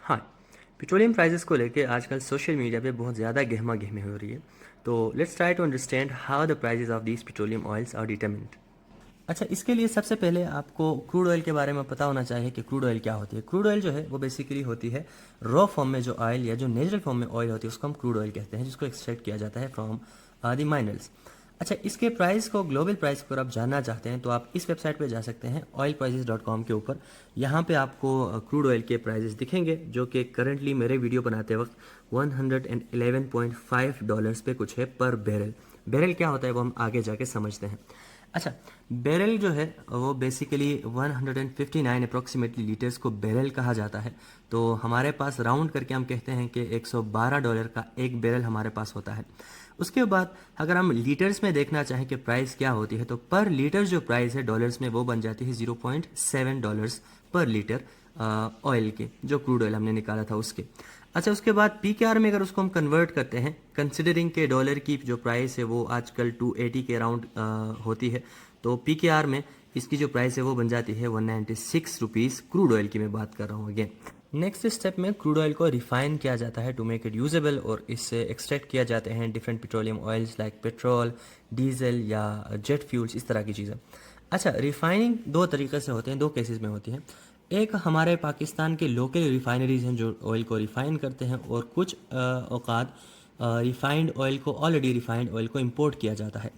हाँ, petroleum prices को लेके आजकल सोशल मीडिया पे बहुत ज़्यादा गहमा-गहमी हो रही है। तो let's try to understand how the prices of these petroleum oils are determined. अच्छा, इसके लिए सबसे पहले आपको क्रूड ऑयल के बारे में पता होना चाहिए कि क्रूड ऑयल क्या होती है। क्रूड ऑयल जो है वो बेसिकली होती है रॉ फॉर्म में जो ऑयल या जो नेचुरल फॉर्म में ऑयल होती है उसको हम क्रूड ऑयल कहते हैं, जिसको एक्सट्रैक्ट किया जाता है फ्रॉम द माइनरल्स। अच्छा, इसके प्राइस को, ग्लोबल प्राइस को अगर आप जानना चाहते हैं तो आप इस वेबसाइट पे जा सकते हैं oilprices.com के ऊपर। यहाँ पे आपको क्रूड ऑयल के प्राइसेस दिखेंगे जो कि करंटली मेरे वीडियो बनाते वक्त $111.5 पे कुछ है पर बैरल। बैरल क्या होता है वो हम आगे जाके समझते हैं। अच्छा, बैरल जो है वो बेसिकली 159 अप्रॉक्सीमेटली लीटर्स को बैरल कहा जाता है। तो हमारे पास राउंड करके हम कहते हैं कि $112 का एक बैरल हमारे पास होता है। उसके बाद अगर हम लीटर्स में देखना चाहें कि प्राइस क्या होती है तो पर लीटर जो प्राइस है डॉलर्स में वो बन जाती है $0.7 पर लीटर ऑयल के, जो क्रूड ऑयल हमने निकाला था उसके। अच्छा, उसके बाद पीकेआर में अगर उसको हम कन्वर्ट करते हैं, कंसिडरिंग के डॉलर की जो प्राइस है वो आजकल 280 के अराउंड होती है, तो पीकेआर में इसकी जो प्राइस है वो बन जाती है 196 रुपीज़। क्रूड ऑयल की मैं बात कर रहा हूँ अगेन। नेक्स्ट स्टेप में क्रूड ऑयल को रिफाइन किया जाता है टू मेक इट यूजेबल, और इससे एक्सट्रैक्ट किया जाते हैं different petroleum oils like petrol, diesel या जेट फ्यूल्स, इस तरह की चीज़ें। अच्छा, रिफाइनिंग दो तरीके से होते हैं, दो केसेस में होती हैं। एक हमारे पाकिस्तान के लोकल रिफाइनरीज हैं जो ऑयल को रिफ़ाइन करते हैं, और कुछ औकात रिफाइंड ऑयल को, ऑलरेडी रिफाइंड ऑयल को इंपोर्ट किया जाता है।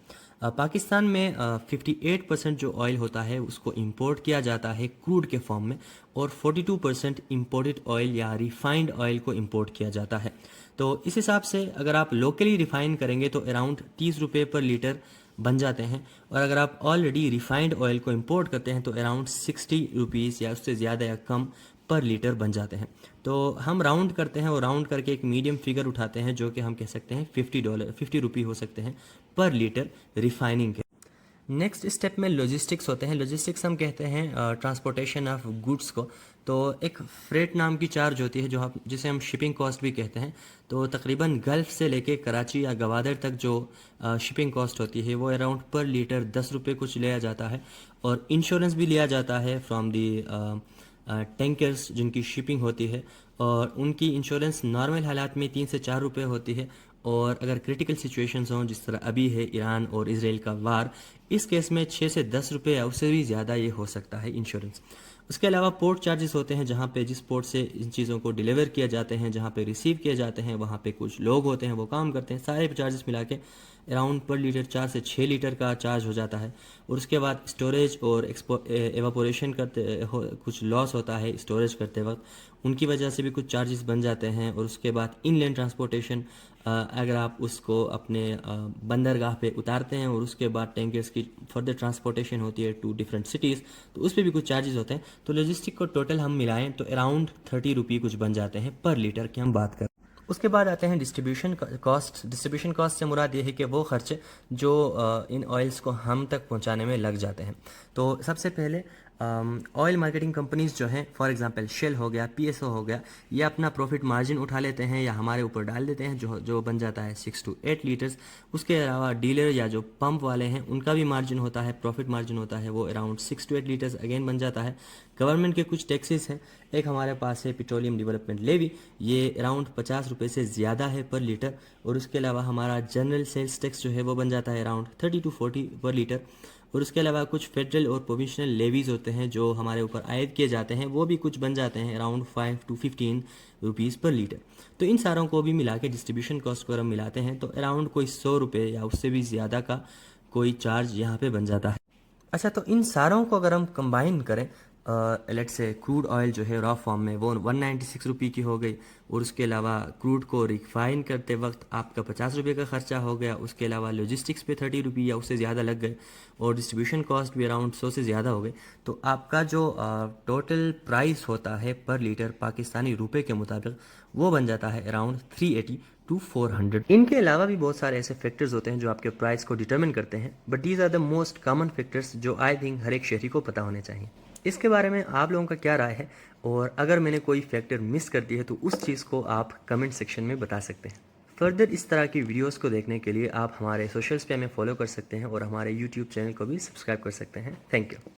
पाकिस्तान में 58% जो ऑयल होता है उसको इंपोर्ट किया जाता है क्रूड के फॉर्म में, और 42% इंपोर्टेड ऑयल या रिफाइंड ऑयल को इंपोर्ट किया जाता है। तो इस हिसाब से अगर आप लोकली रिफाइन करेंगे तो अराउंड 30 रुपये पर लीटर बन जाते हैं, और अगर आप ऑलरेडी रिफाइंड ऑयल को इंपोर्ट करते हैं तो अराउंड 60 रुपीज़ या उससे ज़्यादा या कम पर लीटर बन जाते हैं। तो हम राउंड करते हैं और राउंड करके एक मीडियम फिगर उठाते हैं जो कि हम कह सकते हैं $50 हो सकते हैं पर लीटर रिफाइनिंग के। नेक्स्ट स्टेप में लॉजिस्टिक्स होते हैं। लॉजिस्टिक्स हम कहते हैं ट्रांसपोर्टेशन ऑफ गुड्स को। तो एक फ्रेट नाम की चार्ज होती है जो हम, जिसे हम शिपिंग कॉस्ट भी कहते हैं। तो तकरीबन गल्फ़ से लेके कराची या गवादर तक जो शिपिंग कॉस्ट होती है वो अराउंड पर लीटर 10 रुपये कुछ लिया जाता है, और इंश्योरेंस भी लिया जाता है फ्रॉम दी टैंकर्स जिनकी शिपिंग होती है, और उनकी इंश्योरेंस नॉर्मल हालात में 3 से 4 रुपये होती है, और अगर क्रिटिकल सिचुएशंस हों जिस तरह अभी है ईरान और इसराइल का वार, इस केस में 6 से 10 रुपये या उससे भी ज़्यादा ये हो सकता है इंश्योरेंस। उसके अलावा पोर्ट चार्जेस होते हैं, जहाँ पे जिस पोर्ट से इन चीज़ों को डिलीवर किया जाते हैं, जहाँ पे रिसीव किए जाते हैं, वहाँ पे कुछ लोग होते हैं वो काम करते हैं। सारे चार्जेस मिला के अराउंड पर लीटर 4 से 6 लीटर का चार्ज हो जाता है। और उसके बाद स्टोरेज और एवापोरेशन करते कुछ लॉस होता है स्टोरेज करते वक्त, उनकी वजह से भी कुछ चार्जेस बन जाते हैं। और उसके बाद इनलैंड ट्रांसपोर्टेशन, अगर आप उसको अपने बंदरगाह पे उतारते हैं और उसके बाद टैंकर्स की फर्दर ट्रांसपोर्टेशन होती है टू डिफरेंट सिटीज़, तो उस पर भी कुछ चार्जेस होते हैं। तो लॉजिस्टिक को टोटल हम मिलाएं तो अराउंड 30 रुपये कुछ बन जाते हैं पर लीटर की हम बात करें। उसके बाद आते हैं डिस्ट्रीब्यूशन कॉस्ट। डिस्ट्रीब्यूशन कॉस्ट से मुराद ये है कि वो खर्चे जो इन ऑयल्स को हम तक पहुंचाने में लग जाते हैं। तो सबसे पहले ऑयल मार्केटिंग कंपनीज जो हैं, फॉर एग्जांपल शेल हो गया, पीएसओ हो गया, ये अपना प्रॉफिट मार्जिन उठा लेते हैं या हमारे ऊपर डाल देते हैं, जो जो बन जाता है 6 to 8 लीटर्स। उसके अलावा डीलर या जो पंप वाले हैं उनका भी मार्जिन होता है, प्रॉफिट मार्जिन होता है, वो अराउंड 6 to 8 लीटर्स अगेन बन जाता है। गवर्नमेंट के कुछ टैक्सेस हैं। एक हमारे पास है पेट्रोलियम डेवलपमेंट लेवी, ये अराउंड 50 रुपये से ज़्यादा है पर लीटर। और उसके अलावा हमारा जनरल सेल्स टैक्स जो है वो बन जाता है अराउंड 30 to 40 पर लीटर। और उसके अलावा कुछ फेडरल और प्रोविंशियल लेवीज़ होते हैं जो हमारे ऊपर आयद किए जाते हैं, वो भी कुछ बन जाते हैं अराउंड 5 to 15 रुपीज़ पर लीटर। तो इन सारों को भी मिला के डिस्ट्रीब्यूशन कॉस्ट को हम मिलाते हैं तो अराउंड कोई 100 रुपये या उससे भी ज़्यादा का कोई चार्ज यहाँ पे बन जाता है। अच्छा, तो इन सारों को अगर हम कंबाइन करें, लेट्स से क्रूड ऑयल जो है रॉ फॉर्म में वो 196 रुपये की हो गई, और उसके अलावा क्रूड को रिफाइन करते वक्त आपका 50 रुपये का खर्चा हो गया। उसके अलावा लॉजिस्टिक्स पे 30 रुपये या उससे ज़्यादा लग गए, और डिस्ट्रीब्यूशन कॉस्ट भी अराउंड 100 से ज़्यादा हो गए। तो आपका जो टोटल प्राइस होता है पर लीटर पाकिस्तानी रुपए के मुताबिक वो बन जाता है अराउंड 380 to 400। इनके अलावा भी बहुत सारे ऐसे फैक्टर्स होते हैं जो आपके प्राइस को डिटरमिन करते हैं, but these are the most common factors जो आई थिंक हर एक शहरी को पता होने चाहिए। इसके बारे में आप लोगों का क्या राय है, और अगर मैंने कोई फैक्टर मिस कर दिया है तो उस चीज़ को आप कमेंट सेक्शन में बता सकते हैं। फर्दर इस तरह की वीडियोस को देखने के लिए आप हमारे सोशल्स पे हमें फॉलो कर सकते हैं और हमारे यूट्यूब चैनल को भी सब्सक्राइब कर सकते हैं। Thank you.